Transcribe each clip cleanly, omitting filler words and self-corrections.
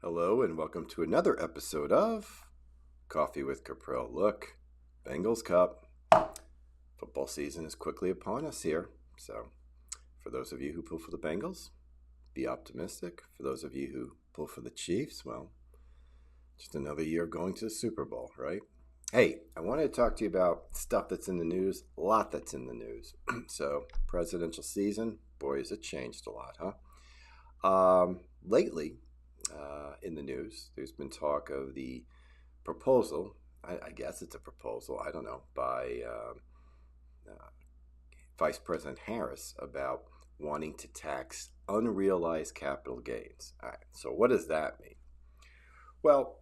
Hello and welcome to another episode of Coffee with Caprell. Look, Bengals Cup. Football season is quickly upon us here. So, for those of you who pull for the Bengals, be optimistic. For those of you who pull for the Chiefs, well, just another year going to the Super Bowl, right? Hey, I wanted to talk to you about stuff that's in the news, a lot that's in the news. So, presidential season, boy, has it changed a lot, huh? Lately, in the news, there's been talk of the proposal, I guess it's a proposal, I don't know, by uh, Vice President Harris about wanting to tax unrealized capital gains. All right, so what does that mean? Well,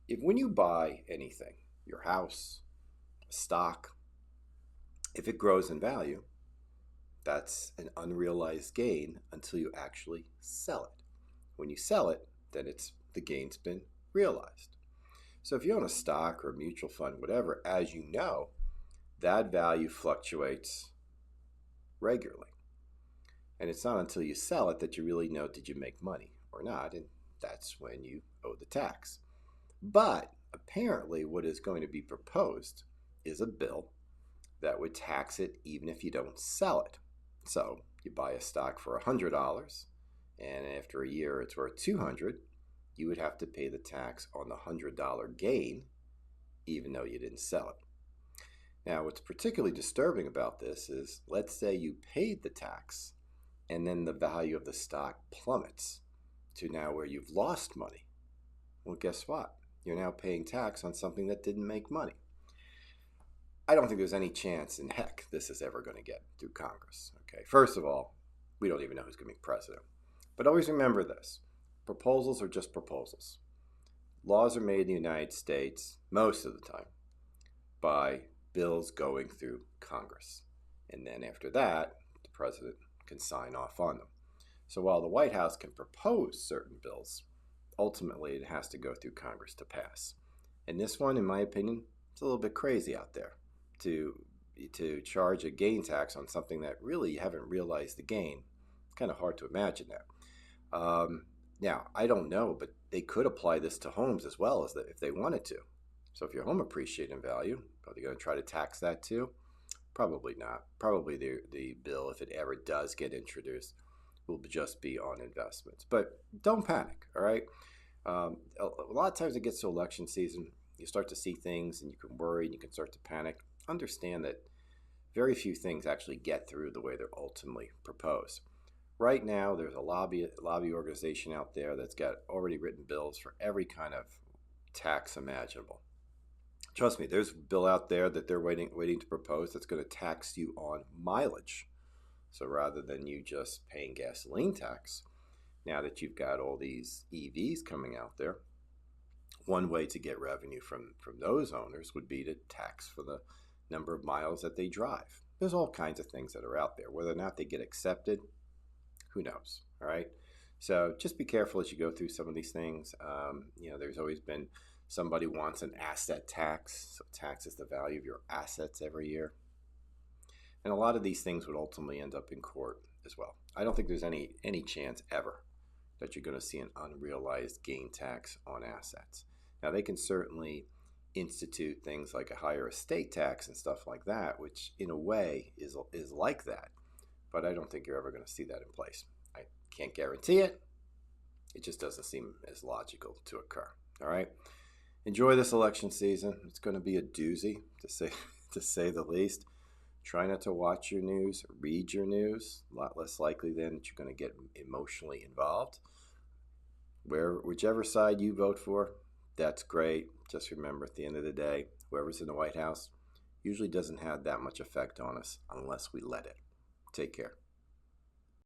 if when you buy anything, your house, a stock, if it grows in value, that's an unrealized gain until you actually sell it. When you sell it, then the gain's been realized. So if you own a stock or a mutual fund, whatever, as you know, that value fluctuates regularly. And it's not until you sell it that you really know, did you make money or not? And that's when you owe the tax. But apparently what is going to be proposed is a bill that would tax it even if you don't sell it. So you buy a stock for $100, and after a year it's worth $200, you would have to pay the tax on the $100 gain, even though you didn't sell it. Now, what's particularly disturbing about this is, let's say you paid the tax, and then the value of the stock plummets to now where you've lost money. Well, guess what? You're now paying tax on something that didn't make money. I don't think there's any chance in heck this is ever going to get through Congress. Okay, first of all, we don't even know who's going to be president. But always remember this. Proposals are just proposals. Laws are made in the United States, most of the time, by bills going through Congress. And then after that, the president can sign off on them. So while the White House can propose certain bills, ultimately it has to go through Congress to pass. And this one, in my opinion, it's a little bit crazy out there to charge a gain tax on something that really you haven't realized the gain. It's kind of hard to imagine that. Now, I don't know, but they could apply this to homes as well as if they wanted to. So if your home appreciated in value, are they going to try to tax that too? Probably not. Probably the bill, if it ever does get introduced, will just be on investments. But don't panic, all right? A lot of times it gets to election season, you start to see things and you can worry and you can start to panic. Understand that very few things actually get through the way they're ultimately proposed. Right now, there's a lobby organization out there that's got already written bills for every kind of tax imaginable. Trust me, there's a bill out there that they're waiting to propose that's going to tax you on mileage. So rather than you just paying gasoline tax, now that you've got all these EVs coming out there, one way to get revenue from those owners would be to tax for the number of miles that they drive. There's all kinds of things that are out there. Whether or not they get accepted, who knows, all right? So just be careful as you go through some of these things. There's always been somebody wants an asset tax, so taxes the value of your assets every year. And a lot of these things would ultimately end up in court as well. I don't think there's any chance ever that you're going to see an unrealized gain tax on assets. Now, they can certainly institute things like a higher estate tax and stuff like that, which in a way is like that. But I don't think you're ever going to see that in place. I can't guarantee it. It just doesn't seem as logical to occur. All right. Enjoy this election season. It's going to be a doozy, to say the least. Try not to watch your news, read your news. A lot less likely then that you're going to get emotionally involved. Whichever side you vote for, that's great. Just remember, at the end of the day, whoever's in the White House usually doesn't have that much effect on us unless we let it. Take care.